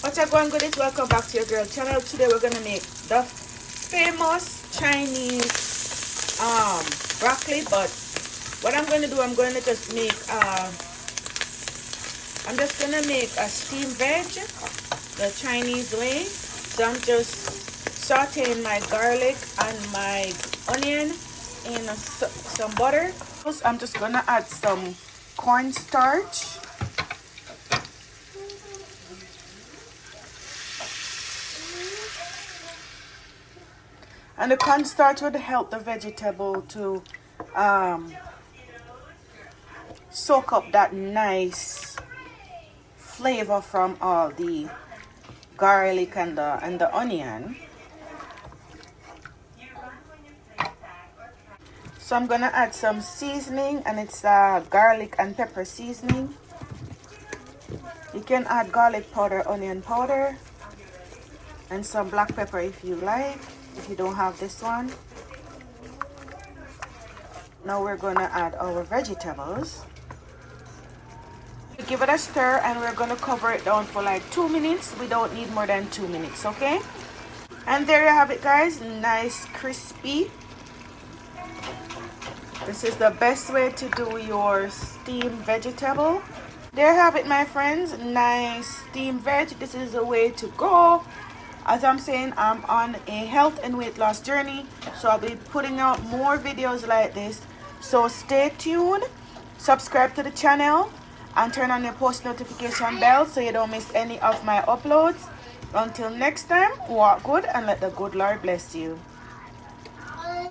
What's up, going good? Welcome back to your girl channel. Today we're gonna make the famous Chinese broccoli. But what I'm going to do, I'm going to just make I'm just gonna make a steamed veg the Chinese way. So I'm just sauteing my garlic and my onion in some butter. I'm just gonna add some cornstarch. And the cornstarch would help the vegetable to soak up that nice flavor from all the garlic and the onion. So I'm gonna add some seasoning, and it's garlic and pepper seasoning. You can add garlic powder, onion powder, and some black pepper if you like, if you don't have this one. Now we're gonna add our vegetables. Give it a stir, and we're gonna cover it down for like 2 minutes. We don't need more than 2 minutes, okay? And there you have it, guys. Nice crispy. This is the best way to do your steamed vegetable. There you have it, my friends. Nice steamed veg. This is the way to go. As I'm saying, I'm on a health and weight loss journey, so I'll be putting out more videos like this. So stay tuned, subscribe to the channel, and turn on your post notification bell so you don't miss any of my uploads. Until next time, walk good and let the good Lord bless you.